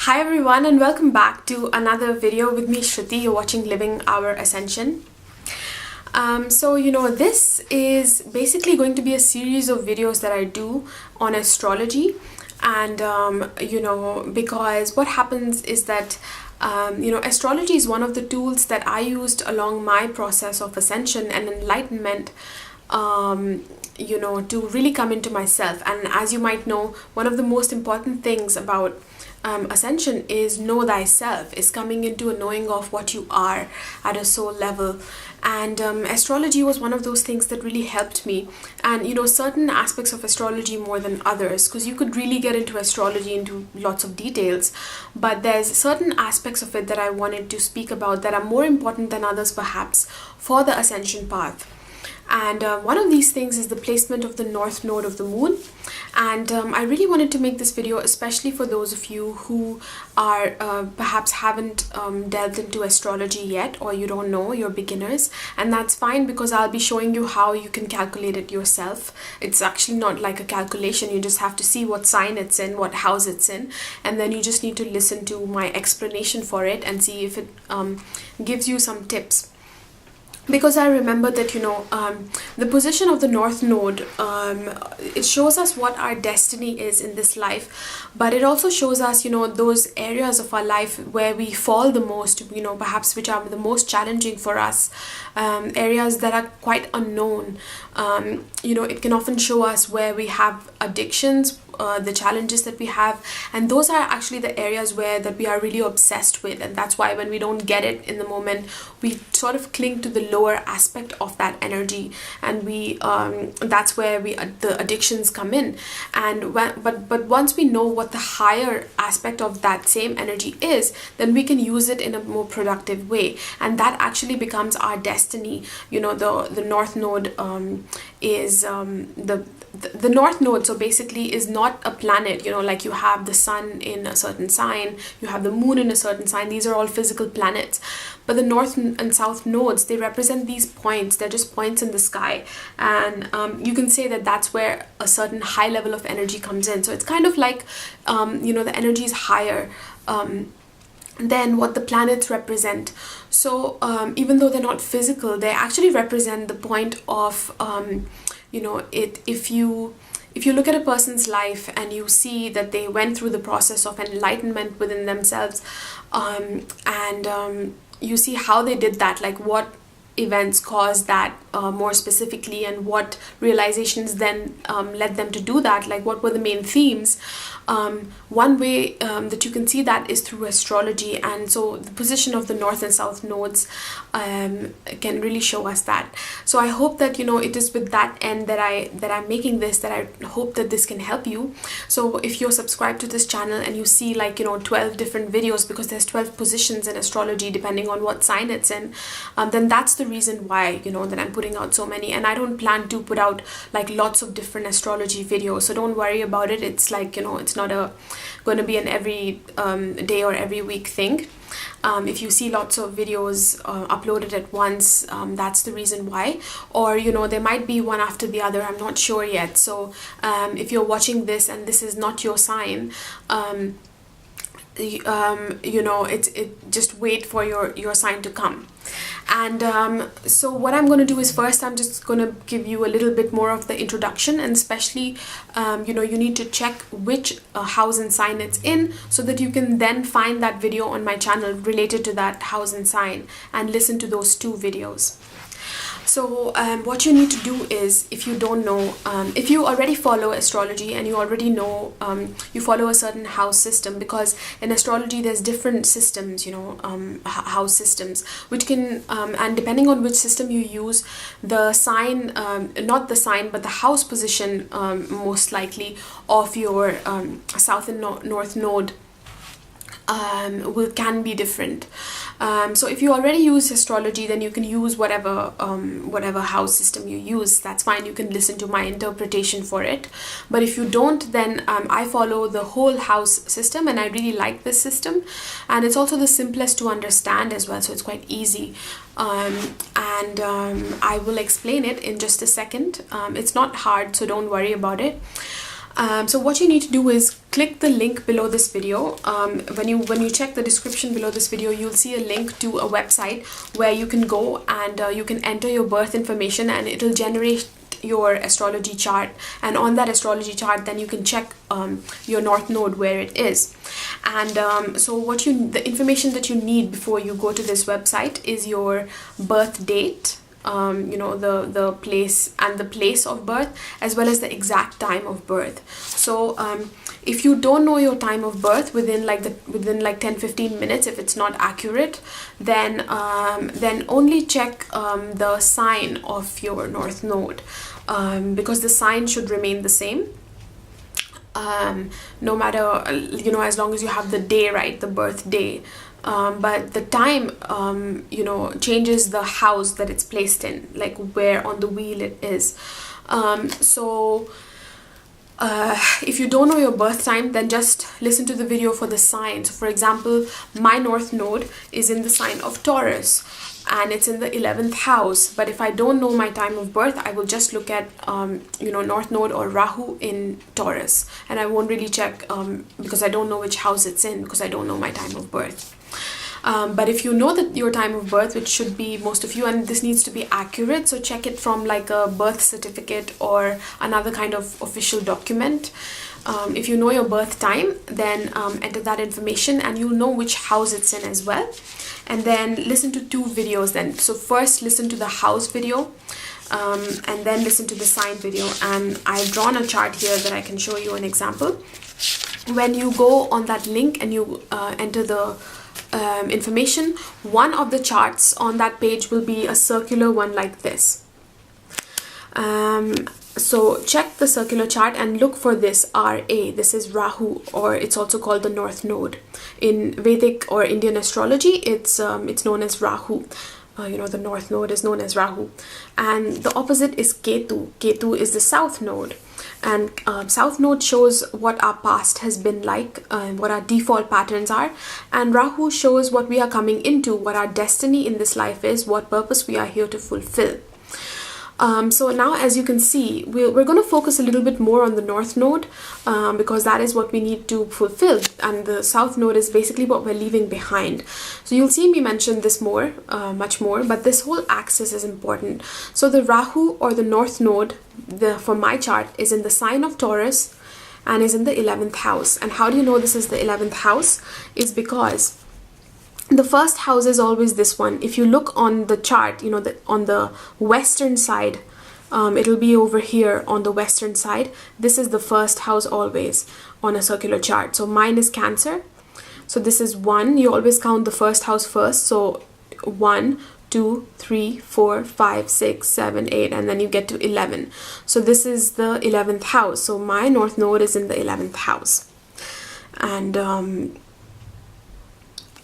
Hi everyone and welcome back to another video with me, Shruti. You're watching Living Our Ascension. This is basically going to be a series of videos that I do on astrology. And, because what happens is that, astrology is one of the tools that I used along my process of ascension and enlightenment, to really come into myself. And as you might know, one of the most important things about ascension is know thyself, is coming into a knowing of what you are at a soul level. And astrology was one of those things that really helped me. And certain aspects of astrology more than others, because you could really get into astrology into lots of details, but there's certain aspects of it that I wanted to speak about that are more important than others perhaps for the ascension path. And one of these things is the placement of the north node of the moon. And I really wanted to make this video especially for those of you who are perhaps haven't delved into astrology yet, or you don't know, you're beginners. And that's fine, because I'll be showing you how you can calculate it yourself. It's actually not like a calculation. You just have to see what sign it's in, what house it's in, and then you just need to listen to my explanation for it and see if it gives you some tips. Because I remember that, the position of the North Node, it shows us what our destiny is in this life, but it also shows us, those areas of our life where we fall the most, perhaps which are the most challenging for us, areas that are quite unknown. It can often show us where we have addictions, the challenges that we have, and those are actually the areas that we are really obsessed with. And that's why when we don't get it in the moment, we sort of cling to the lower aspect of that energy, and we that's where the addictions come in. And but once we know what the higher aspect of that same energy is, then we can use it in a more productive way, and that actually becomes our destiny. The North Node is the North Node, so basically, is not a planet, like you have the sun in a certain sign, you have the moon in a certain sign. These are all physical planets. But the North and South nodes, they represent these points. They're just points in the sky. And you can say that that's where a certain high level of energy comes in. So it's kind of like, the energy is higher than what the planets represent. So even though they're not physical, they actually represent the point of, if you look at a person's life and you see that they went through the process of enlightenment within themselves, and you see how they did that, like what events caused that more specifically, and what realizations then led them to do that, like what were the main themes. One way that you can see that is through astrology. And so the position of the North and South nodes can really show us that. So I hope that it is with that end that I'm making this, that I hope that this can help you. So if you're subscribed to this channel and you see 12 different videos, because there's 12 positions in astrology depending on what sign it's in, then that's the reason why that I'm putting out so many. And I don't plan to put out lots of different astrology videos, so don't worry about it. It's it's not going to be an every day or every week thing. If you see lots of videos uploaded at once, that's the reason why. Or there might be one after the other, I'm not sure yet. So if you're watching this and this is not your sign, just wait for your sign to come. And so what I'm going to do is, first I'm just going to give you a little bit more of the introduction, and especially you need to check which house and sign it's in, so that you can then find that video on my channel related to that house and sign and listen to those two videos. So what you need to do is, if you don't know, if you already follow astrology and you already know, you follow a certain house system, because in astrology there's different systems, house systems, which can, and depending on which system you use, the sign, not the sign, but the house position most likely of your South and North node can be different. So if you already use astrology, then you can use whatever house system you use. That's fine. You can listen to my interpretation for it. But if you don't, then I follow the whole house system, and I really like this system. And it's also the simplest to understand as well, so it's quite easy. I will explain it in just a second. It's not hard, so don't worry about it. So what you need to do is click the link below this video. When you check the description below this video, you'll see a link to a website where you can go and you can enter your birth information, and it'll generate your astrology chart. And on that astrology chart, then you can check your north node, where it is. And so the information that you need before you go to this website is your birth date, the place and the place of birth, as well as the exact time of birth. So if you don't know your time of birth within like 10-15 minutes, if it's not accurate, then only check the sign of your north node, because the sign should remain the same, no matter, as long as you have the day right, the birth day. But the time, changes the house that it's placed in, like where on the wheel it is. If you don't know your birth time, then just listen to the video for the sign. So for example, my north node is in the sign of Taurus, and it's in the 11th house. But if I don't know my time of birth, I will just look at north node or Rahu in Taurus, and I won't really check because I don't know which house it's in, because I don't know my time of birth. But if you know that your time of birth, which should be most of you, and this needs to be accurate, so check it from like a birth certificate or another kind of official document. If you know your birth time, then enter that information, and you'll know which house it's in as well. And then listen to 2 videos then. So first listen to the house video, and then listen to the sign video. And I've drawn a chart here that I can show you an example. When you go on that link and you enter the information, one of the charts on that page will be a circular one like this. So check the circular chart and look for this RA. This is Rahu, or it's also called the north node. In Vedic or Indian astrology, it's known as Rahu. The north node is known as Rahu. And the opposite is Ketu. Ketu is the south node. And south node shows what our past has been like, what our default patterns are. And Rahu shows what we are coming into, what our destiny in this life is, what purpose we are here to fulfill. So now, as you can see, we're going to focus a little bit more on the north node, because that is what we need to fulfill, and the south node is basically what we're leaving behind. So you'll see me mention this much more, but this whole axis is important. So the Rahu or the north node, for my chart, is in the sign of Taurus and is in the 11th house. And how do you know this is the 11th house? Is because the first house is always this one. If you look on the chart, on the western side, it'll be over here on the western side. This is the first house always on a circular chart. So mine is Cancer. So this is 1. You always count the first house first. So 1, 2, 3, 4, 5, 6, 7, 8, and then you get to 11. So this is the 11th house. So my north node is in the 11th house.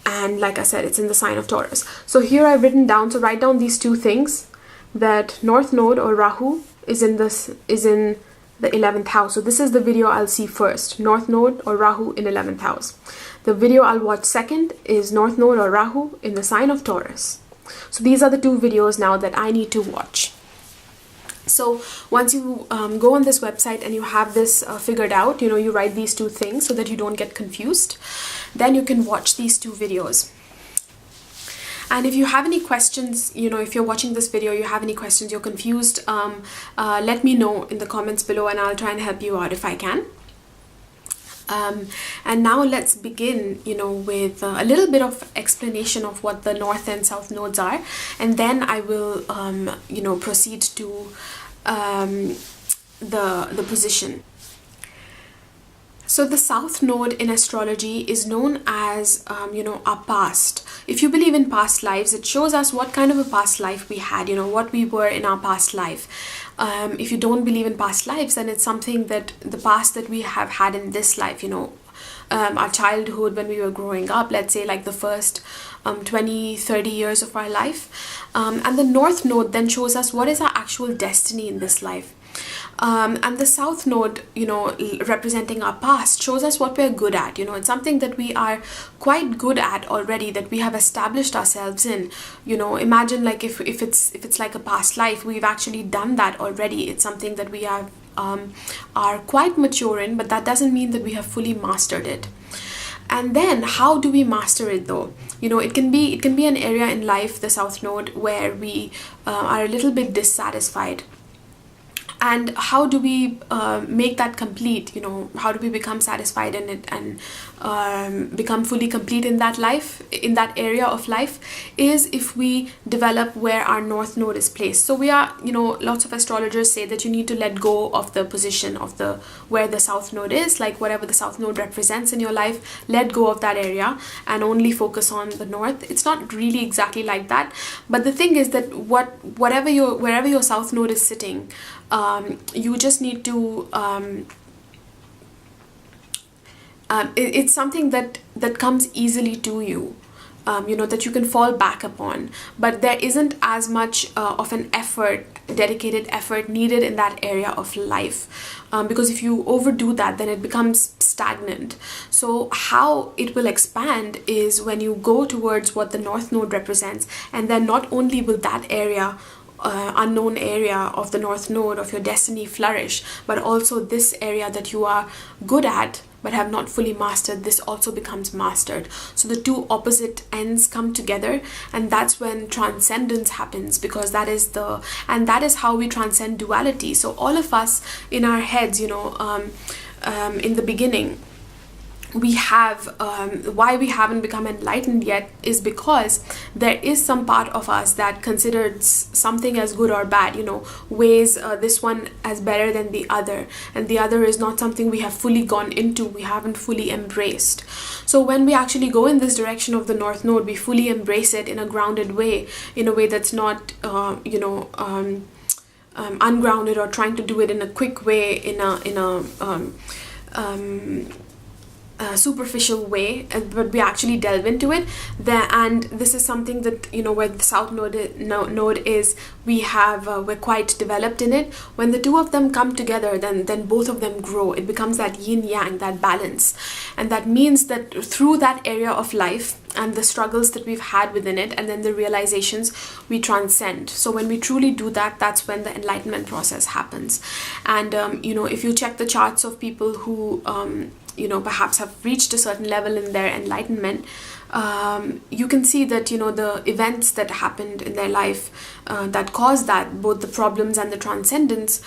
And like I said, it's in the sign of Taurus. So here I've written down, so write down these 2 things, that north node or Rahu is in the 11th house. So this is the video I'll see first, north node or Rahu in 11th house. The video I'll watch second is north node or Rahu in the sign of Taurus. So these are the 2 videos now that I need to watch. So once you go on this website and you have this figured out, you write these 2 things so that you don't get confused, then you can watch these 2 videos. And if you have any questions, if you're watching this video, you have any questions, you're confused, let me know in the comments below, and I'll try and help you out if I can. And now let's begin, with a little bit of explanation of what the north and south nodes are, and then I will, proceed to the position. So the south node in astrology is known as, our past. If you believe in past lives, it shows us what kind of a past life we had, what we were in our past life. If you don't believe in past lives, then it's something that the past that we have had in this life, our childhood, when we were growing up, let's say like the first 20-30 years of our life. And the north node then shows us what is our actual destiny in this life. And the south node, representing our past, shows us what we're good at. It's something that we are quite good at already, that we have established ourselves in. Imagine like if it's like a past life, we've actually done that already. It's something that we have are quite mature in, but that doesn't mean that we have fully mastered it. And then how do we master it though? You know, it can be an area in life, the South Node, where we are a little bit dissatisfied. And how do we make that complete? You know, how do we become satisfied in it and become fully complete in that life, in that area of life, is if we develop where our North Node is placed. So we are, you know, lots of astrologers say that you need to let go of the position of the where the South Node is, like whatever the South Node represents in your life, let go of that area and only focus on the North. It's not really exactly like that, but the thing is that wherever your South Node is sitting, you just need to it's something that comes easily to you, you know, that you can fall back upon, but there isn't as much of an dedicated effort needed in that area of life, because if you overdo that, then it becomes stagnant. So how it will expand is when you go towards what the North Node represents, and then not only will that area, unknown area of the North Node of your destiny flourish, but also this area that you are good at but have not fully mastered, this also becomes mastered. So the two opposite ends come together, and that's when transcendence happens, because that is how we transcend duality. So all of us in our heads, you know, in the beginning, we have why we haven't become enlightened yet is because there is some part of us that considers something as good or bad, you know, weighs this one as better than the other, and the other is not something we have fully gone into, we haven't fully embraced. So when we actually go in this direction of the North Node, we fully embrace it in a grounded way, in a way that's not you know, ungrounded, or trying to do it in a quick way, in a superficial way, but we actually delve into it there. And this is something that, you know, where the South Node is, we're quite developed in it. When the two of them come together, then both of them grow. It becomes that yin yang, that balance, and that means that through that area of life and the struggles that we've had within it, and then the realizations, we transcend. So when we truly do that, that's when the enlightenment process happens. And you know, if you check the charts of people who you know, perhaps have reached a certain level in their enlightenment, you can see that, you know, the events that happened in their life that caused that, both the problems and the transcendence,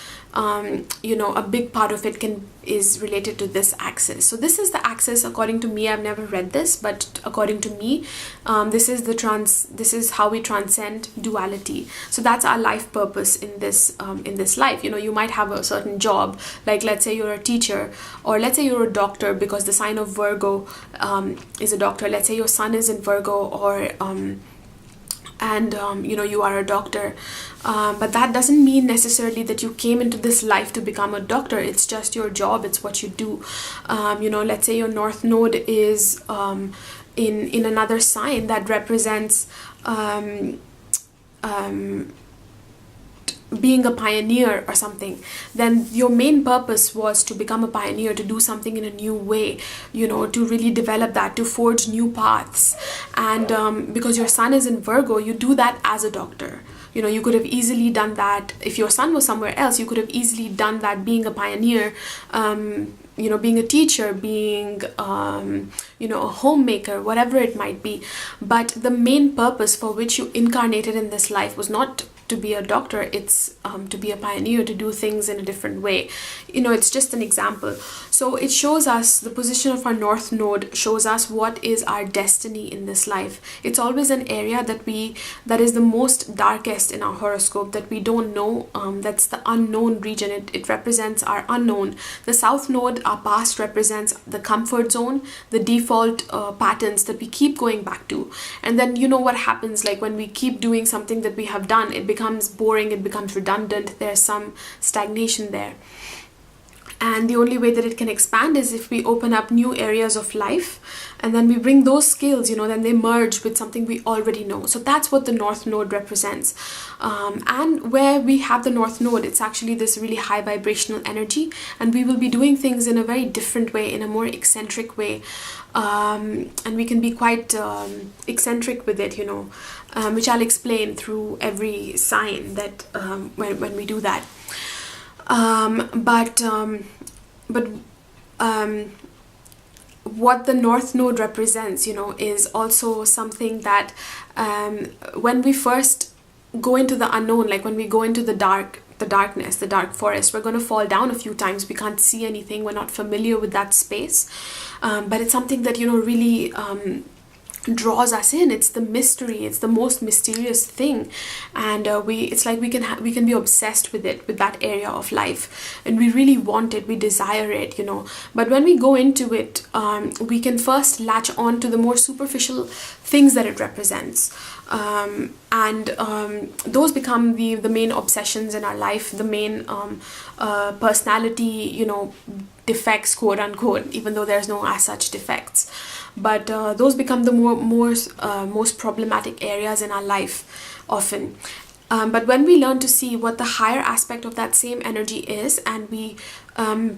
you know, a big part of it is related to this axis. So this is the axis, according to me. I've never read this, but according to me, this is how we transcend duality. So that's our life purpose in this life. You know, you might have a certain job, like let's say you're a teacher, or let's say you're a doctor, because the sign of Virgo is a doctor. Let's say your sun is in Virgo, or you know, you are a doctor, but that doesn't mean necessarily that you came into this life to become a doctor. It's just your job, it's what you do. You know, let's say your North Node is in another sign that represents being a pioneer or something, then your main purpose was to become a pioneer, to do something in a new way, you know, to really develop that, to forge new paths. And because your sun is in Virgo, you do that as a doctor. You know, you could have easily done that if your sun was somewhere else. You could have easily done that being a pioneer, you know, being a teacher, being you know, a homemaker, whatever it might be. But the main purpose for which you incarnated in this life was not to be a doctor, it's to be a pioneer, to do things in a different way. You know, it's just an example. So it shows us, the position of our North Node shows us what is our destiny in this life. It's always an area that is the most darkest in our horoscope, that we don't know. That's the unknown region. It represents our unknown. The South Node, our past, represents the comfort zone, the default patterns that we keep going back to. And then, you know what happens, like when we keep doing something that we have done, it becomes boring, it becomes redundant, there's some stagnation there. And the only way that it can expand is if we open up new areas of life, and then we bring those skills, you know, then they merge with something we already know. So that's what the North Node represents. And where we have the North Node, it's actually this really high vibrational energy, and we will be doing things in a very different way, in a more eccentric way. And we can be quite eccentric with it, you know, which I'll explain through every sign that when we do that. But what the North Node represents, is also something that when we first go into the unknown, like when we go into the darkness, the dark forest, we're going to fall down a few times. We can't see anything. We're not familiar with that space. But it's something that, really draws us in. It's the mystery. It's the most mysterious thing, and it's like we can be obsessed with it, with that area of life, and we really want it. We desire it, But when we go into it, we can first latch on to the more superficial things that it represents, and those become the main obsessions in our life, the main personality, defects, quote unquote, even though there's no as such defects. But those become the most problematic areas in our life often. But when we learn to see what the higher aspect of that same energy is, and we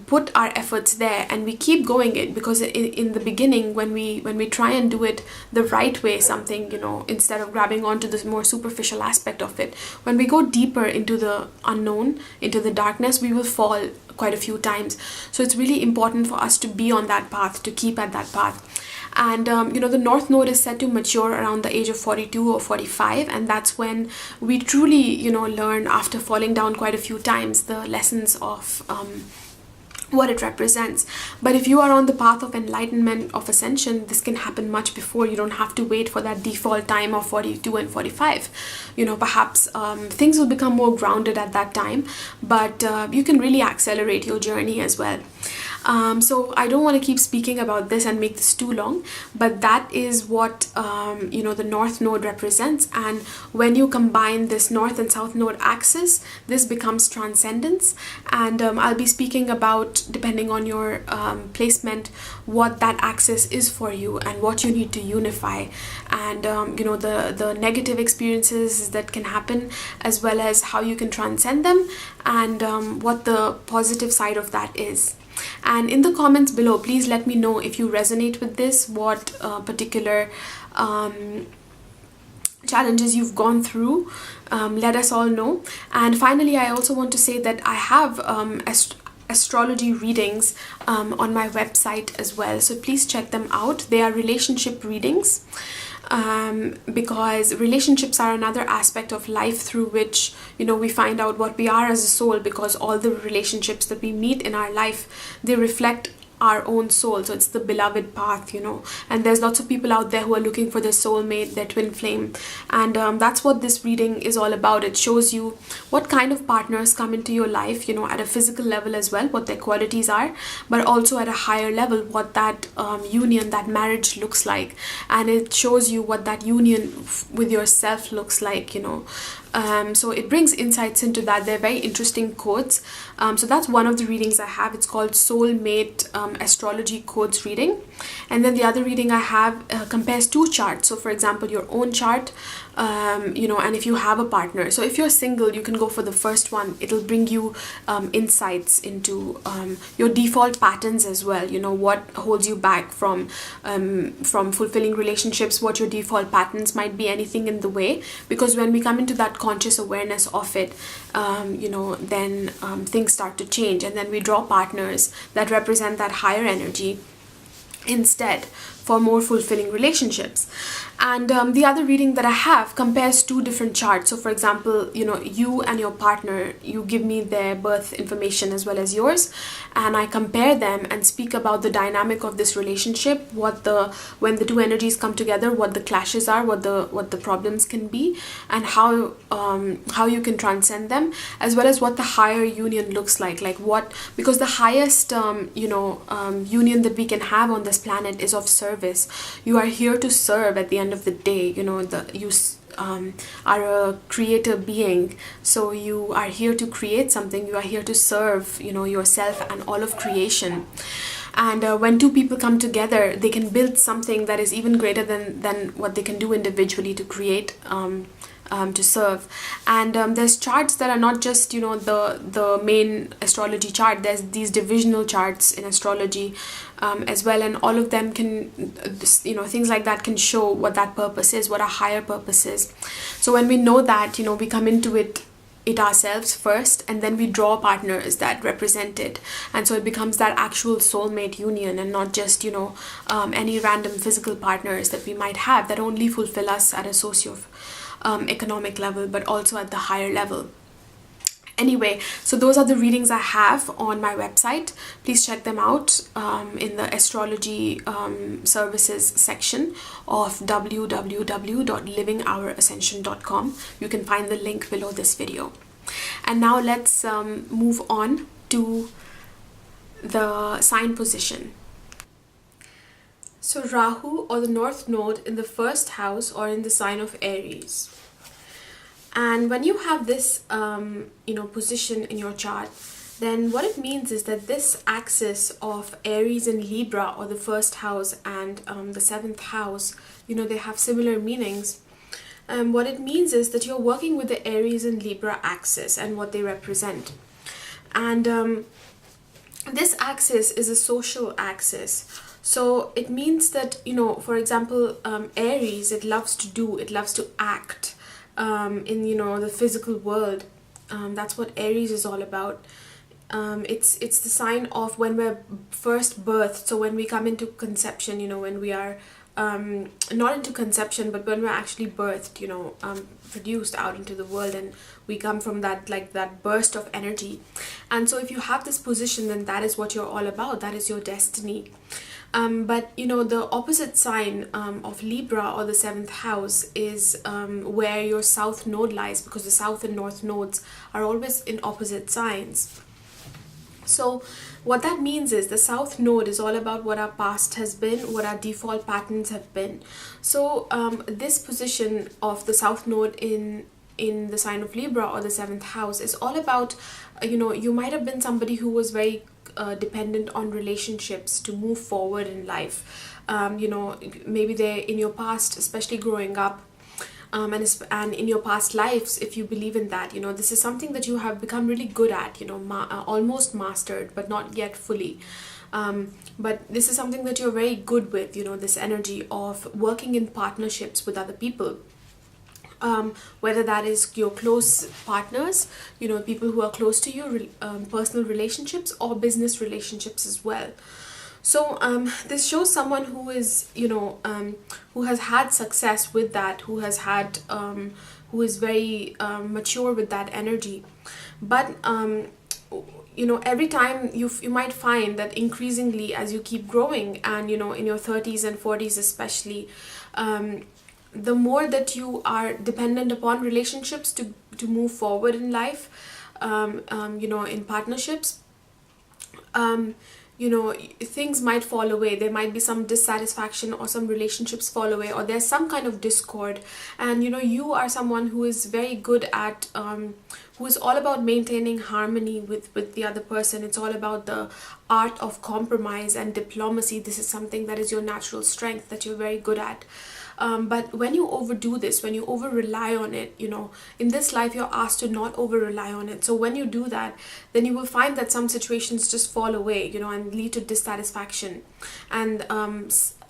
put our efforts there and we keep going it, because in the beginning, when we try and do it the right way, something, instead of grabbing onto this more superficial aspect of it, when we go deeper into the unknown, into the darkness, we will fall quite a few times. So it's really important for us to be on that path, to keep at that path. And the North Node is said to mature around the age of 42 or 45, and that's when we truly learn, after falling down quite a few times, the lessons of what it represents. But if you are on the path of enlightenment, of ascension, this can happen much before. You don't have to wait for that default time of 42 and 45. Perhaps things will become more grounded at that time, but you can really accelerate your journey as well. So I don't want to keep speaking about this and make this too long, but that is what the North Node represents. And when you combine this North and South Node axis, this becomes transcendence. And I'll be speaking about, depending on your placement, what that axis is for you and what you need to unify, and the negative experiences that can happen, as well as how you can transcend them, and what the positive side of that is. And in the comments below, please let me know if you resonate with this, what particular challenges you've gone through. Let us all know. And finally, I also want to say that I have astrology readings on my website as well, so please check them out. They are relationship readings, because relationships are another aspect of life through which we find out what we are as a soul, because all the relationships that we meet in our life, they reflect our own soul. So it's the beloved path, and there's lots of people out there who are looking for their soulmate, their twin flame, and that's what this reading is all about. It shows you what kind of partners come into your life, at a physical level as well, what their qualities are, but also at a higher level, what that union, that marriage looks like, and it shows you what that union with yourself looks like, so it brings insights into that. They're very interesting codes. So that's one of the readings I have. It's called Soulmate Astrology Codes reading. And then the other reading I have compares two charts. So for example, your own chart, and if you have a partner. So if you're single, you can go for the first one. It'll bring you insights into your default patterns as well. What holds you back from fulfilling relationships, what your default patterns might be, anything in the way. Because when we come into that conscious awareness of it, then things start to change, and then we draw partners that represent that higher energy instead, for more fulfilling relationships. And the other reading that I have compares two different charts. So for example, you and your partner, you give me their birth information as well as yours, and I compare them and speak about the dynamic of this relationship, when the two energies come together, what the clashes are, what the problems can be, and how you can transcend them, as well as what the higher union looks like because the highest union that we can have on this planet is of service. You are here to serve at the end of the day. You are a creator being, so you are here to create something. You are here to serve yourself and all of creation. And when two people come together, they can build something that is even greater than what they can do individually to create, to serve. And there's charts that are not just the main astrology chart. There's these divisional charts in astrology as well, and all of them can things like that can show what that purpose is, what our higher purpose is. So when we know that, we come into it it ourselves first, and then we draw partners that represent it, and so it becomes that actual soulmate union, and not just, you know, any random physical partners that we might have that only fulfill us at a socio economic level, but also at the higher level. Anyway, so those are the readings I have on my website. Please check them out in the astrology services section of www.LivingOurAscension.com. You can find the link below this video. And now let's move on to the sign position. So Rahu, or the North Node, in the first house or in the sign of Aries. And when you have this, you know, position in your chart, then what it means is that this axis of Aries and Libra, or the first house and the seventh house, you know, they have similar meanings. What it means is that you're working with the Aries and Libra axis and what they represent. And this axis is a social axis. So it means that, you know, for example, Aries, it loves to do, it loves to act. In, you know, the physical world. That's what Aries is all about. It's the sign of when we're first birthed. So when we come into conception, you know, when we are not into conception, but when we're actually birthed, you know, produced out into the world, and we come from that, like that burst of energy. And so if you have this position, then that is what you're all about. That is your destiny. But you know, the opposite sign of Libra, or the seventh house, is where your south node lies, because the south and north nodes are always in opposite signs. So what that means is the south node is all about what our past has been, what our default patterns have been. So this position of the south node in the sign of Libra, or the seventh house, is all about, you know, you might have been somebody who was very dependent on relationships to move forward in life. You know, maybe they, in your past, especially growing up, and in your past lives, if you believe in that, you know, this is something that you have become really good at, you know, almost mastered, but not yet fully. But this is something that you're very good with, you know, this energy of working in partnerships with other people. Whether that is your close partners, you know, people who are close to you, personal relationships, or business relationships as well. So this shows someone who is, you know, who has had success with that, who has had, who is very mature with that energy. But you know, every time you might find that increasingly, as you keep growing, and you know, in your 30s and 40s especially, the more that you are dependent upon relationships to move forward in life, you know, in partnerships, you know, things might fall away. There might be some dissatisfaction, or some relationships fall away, or there's some kind of discord. And you know, you are someone who is very good at, who is all about maintaining harmony with the other person. It's all about the art of compromise and diplomacy. This is something that is your natural strength, that you're very good at. But when you overdo this, when you over rely on it, you know, in this life you're asked to not over rely on it. So when you do that, then you will find that some situations just fall away, you know, and lead to dissatisfaction. And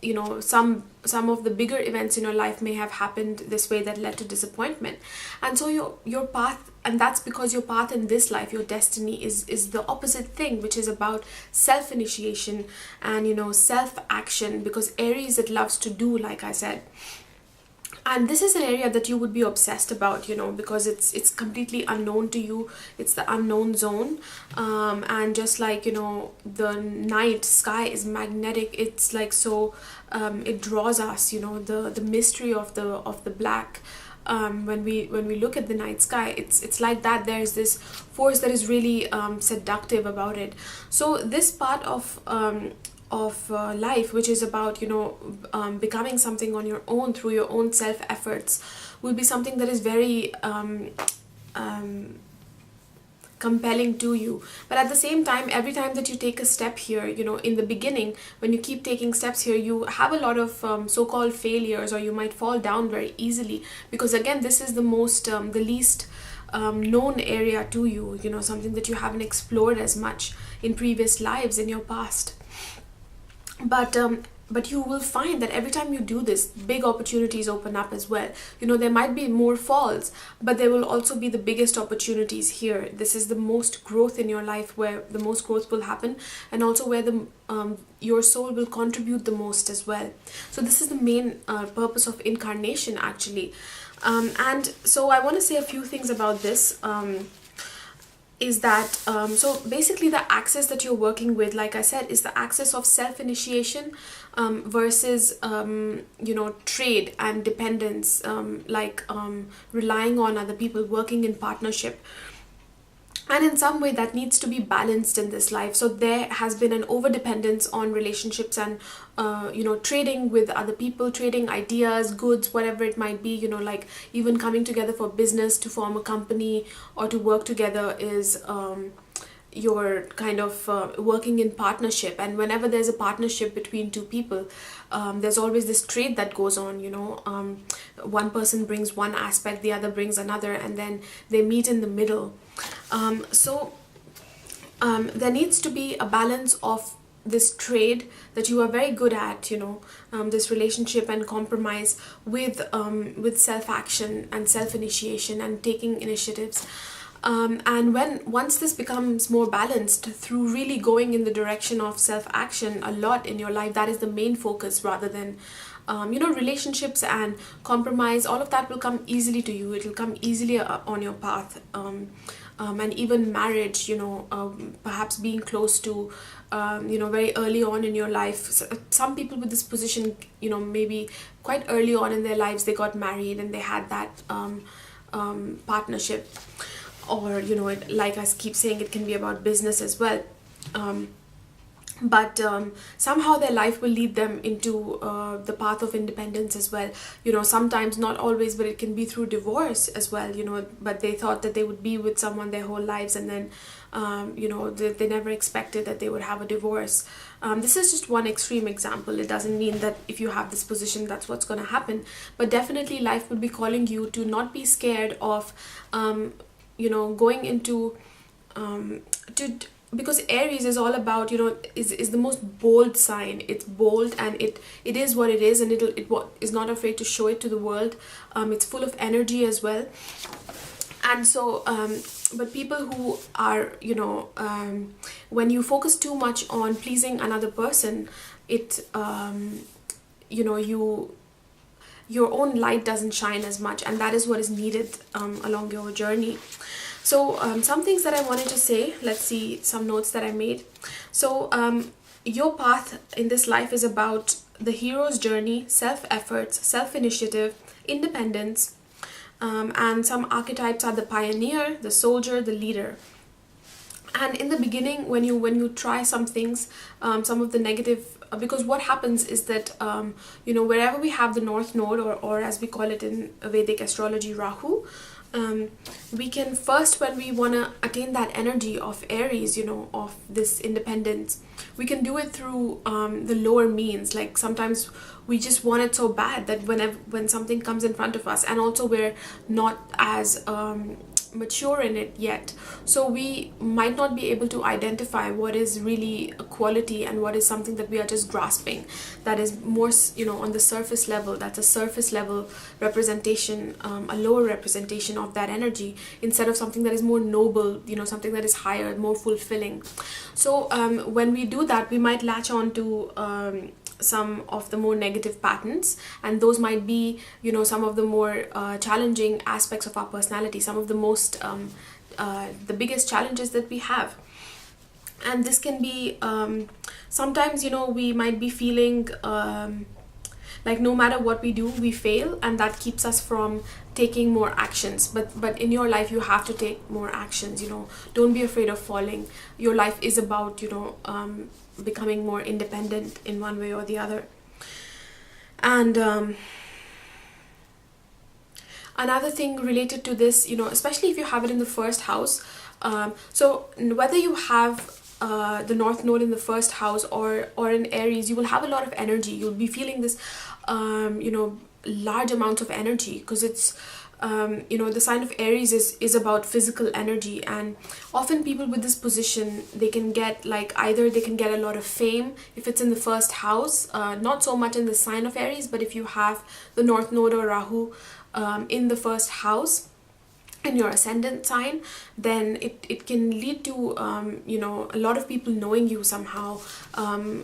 you know, some of the bigger events in your life may have happened this way that led to disappointment. And so your path, and that's because your path in this life, your destiny, is the opposite thing, which is about self-initiation and, you know, self-action, because Aries, it loves to do, like I said. And this is an area that you would be obsessed about, you know, because it's completely unknown to you. It's the unknown zone. And just like, you know, the night sky is magnetic, it's like, so it draws us, you know, the mystery of the black. When we look at the night sky, it's like that. There's this force that is really seductive about it. So this part of life, which is about, you know, becoming something on your own through your own self efforts, will be something that is very compelling to you. But at the same time, every time that you take a step here, you know, in the beginning, when you keep taking steps here, you have a lot of so-called failures, or you might fall down very easily, because again, this is the most the least known area to you, you know, something that you haven't explored as much in previous lives in your past. But but you will find that every time you do this, big opportunities open up as well. You know, there might be more falls, but there will also be the biggest opportunities here. This is the most growth in your life, where the most growth will happen, and also where the your soul will contribute the most as well. So this is the main purpose of incarnation, actually. And so I want to say a few things about this. Is that so basically the axis that you're working with, like I said, is the axis of self-initiation versus you know, trade and dependence, relying on other people, working in partnership. And in some way that needs to be balanced in this life. So there has been an over dependence on relationships and you know, trading with other people, trading ideas, goods, whatever it might be, you know, like even coming together for business, to form a company or to work together is you're kind of working in partnership. And whenever there's a partnership between two people, there's always this trade that goes on, you know. One person brings one aspect, the other brings another, and then they meet in the middle. There needs to be a balance of this trade that you are very good at, you know, this relationship and compromise with self-action and self-initiation and taking initiatives. And once this becomes more balanced through really going in the direction of self-action a lot in your life, that is the main focus, rather than you know, relationships and compromise. All of that will come easily to you. It will come easily on your path. And even marriage, you know, perhaps being close to, you know, very early on in your life. Some people with this position, you know, maybe quite early on in their lives, they got married and they had that partnership. Or, you know, like I keep saying, it can be about business as well. But somehow their life will lead them into the path of independence as well. You know, sometimes, not always, but it can be through divorce as well, you know. But they thought that they would be with someone their whole lives, and then you know, they never expected that they would have a divorce. This is just one extreme example. It doesn't mean that if you have this position, that's what's going to happen. But definitely life would be calling you to not be scared of you know, going into because Aries is all about, you know, is the most bold sign. It's bold, and it is what it is, and it is not afraid to show it to the world. It's full of energy as well. And so but people who are, you know, when you focus too much on pleasing another person, it you know, your own light doesn't shine as much, and that is what is needed along your journey. So some things that I wanted to say, let's see some notes that I made. So your path in this life is about the hero's journey, self-efforts, self-initiative, independence, and some archetypes are the pioneer, the soldier, the leader. And in the beginning, when you try some things, some of the negative, because what happens is that you know, wherever we have the North Node, or as we call it in Vedic astrology, Rahu, we can first, when we want to attain that energy of Aries, you know, of this independence, we can do it through the lower means. Like sometimes we just want it so bad that when something comes in front of us, and also we're not as mature in it yet, so we might not be able to identify what is really a quality and what is something that we are just grasping, that is more, you know, on the surface level. That's a surface level representation, a lower representation of that energy, instead of something that is more noble, you know, something that is higher, more fulfilling. So when we do that, we might latch on to some of the more negative patterns, and those might be, you know, some of the more challenging aspects of our personality, some of the most the biggest challenges that we have. And this can be sometimes, you know, we might be feeling like no matter what we do, we fail, and that keeps us from taking more actions. But in your life, you have to take more actions, you know. Don't be afraid of falling. Your life is about, you know, becoming more independent in one way or the other. And another thing related to this, you know, especially if you have it in the first house, so whether you have the North Node in the first house or in Aries, you will have a lot of energy. You'll be feeling this you know, large amounts of energy, because it's you know, the sign of Aries is about physical energy, and often people with this position, they can get like, either they can get a lot of fame if it's in the first house, not so much in the sign of Aries, but if you have the North Node or Rahu in the first house in your ascendant sign, then it can lead to you know, a lot of people knowing you somehow,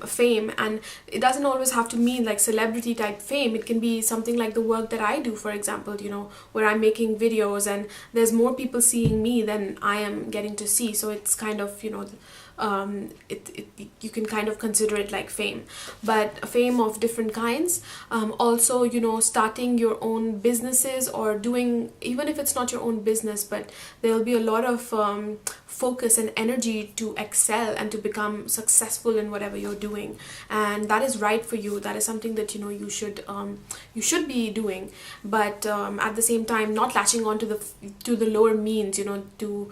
fame. And it doesn't always have to mean like celebrity type fame. It can be something like the work that I do, for example, you know, where I'm making videos and there's more people seeing me than I am getting to see. So it's kind of, you know, you can kind of consider it like fame, but fame of different kinds. Also, you know, starting your own businesses, or doing, even if it's not your own business, but there'll be a lot of focus and energy to excel and to become successful in whatever you're doing, and that is right for you. That is something that, you know, you should be doing, but at the same time not latching on to the lower means, you know, to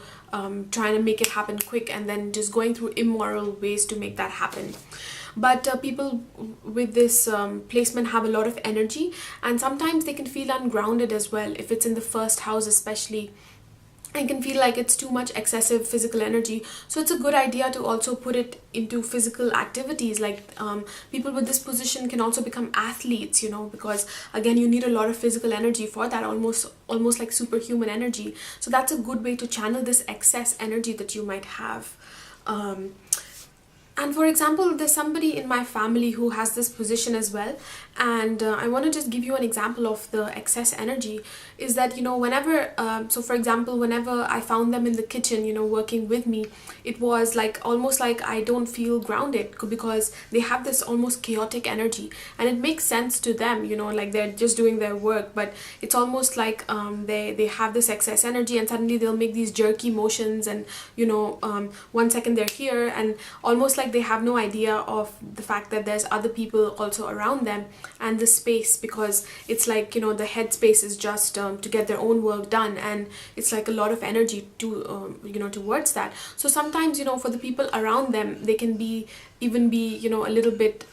trying to make it happen quick and then just going through immoral ways to make that happen. But people with this placement have a lot of energy, and sometimes they can feel ungrounded as well. If it's in the first house especially, it can feel like it's too much excessive physical energy. So it's a good idea to also put it into physical activities. Like people with this position can also become athletes, you know, because again, you need a lot of physical energy for that, almost like superhuman energy. So that's a good way to channel this excess energy that you might have. And for example, there's somebody in my family who has this position as well, and I want to just give you an example of the excess energy. Is that, you know, whenever so for example, whenever I found them in the kitchen, you know, working with me, it was like almost like I don't feel grounded, because they have this almost chaotic energy, and it makes sense to them, you know, like they're just doing their work, but it's almost like they have this excess energy, and suddenly they'll make these jerky motions, and you know, 1 second they're here, and almost like they have no idea of the fact that there's other people also around them, and the space, because it's like, you know, the head space is just to get their own work done, and it's like a lot of energy to you know, towards that. So sometimes, you know, for the people around them, they can even be, you know, a little bit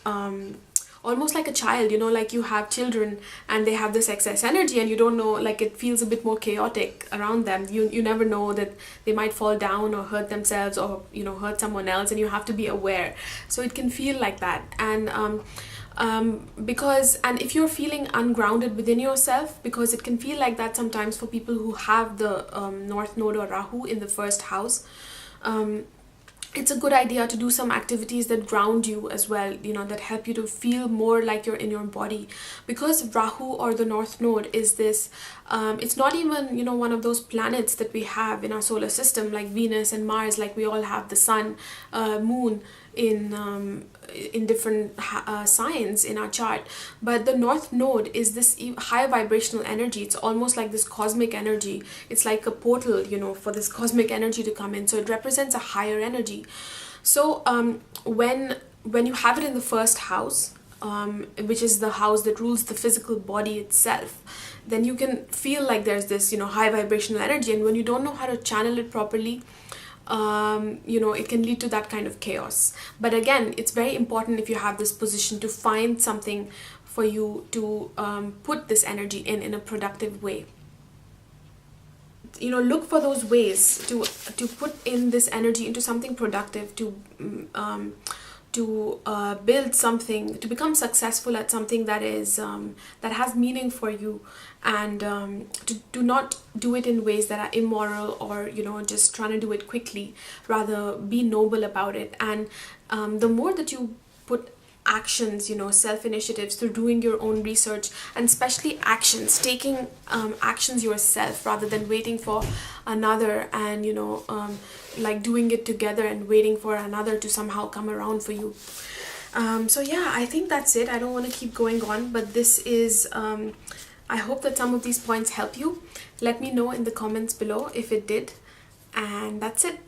almost like a child, you know, like you have children and they have this excess energy, and you don't know, like it feels a bit more chaotic around them. You never know that they might fall down or hurt themselves, or, you know, hurt someone else, and you have to be aware. So it can feel like that. And and if you're feeling ungrounded within yourself, because it can feel like that sometimes for people who have the North Node or Rahu in the first house, it's a good idea to do some activities that ground you as well, you know, that help you to feel more like you're in your body. Because Rahu or the North Node is this, it's not even, you know, one of those planets that we have in our solar system, like Venus and Mars, like we all have the sun, moon in different signs in our chart. But the North Node is this high vibrational energy. It's almost like this cosmic energy. It's like a portal, you know, for this cosmic energy to come in. So it represents a higher energy. So when you have it in the first house, which is the house that rules the physical body itself, then you can feel like there's this, you know, high vibrational energy, and when you don't know how to channel it properly, you know, it can lead to that kind of chaos. But again, it's very important, if you have this position, to find something for you to put this energy in a productive way. You know, look for those ways to put in this energy into something productive, to build something, to become successful at something that is that has meaning for you, and to do not do it in ways that are immoral, or, you know, just trying to do it quickly. Rather be noble about it. And the more that you put actions, you know, self-initiatives through doing your own research, and especially actions, taking actions yourself rather than waiting for another, and, you know, like doing it together and waiting for another to somehow come around for you. So yeah, I think that's it. I don't want to keep going on, but this is I hope that some of these points help you. Let me know in the comments below if it did, and that's it.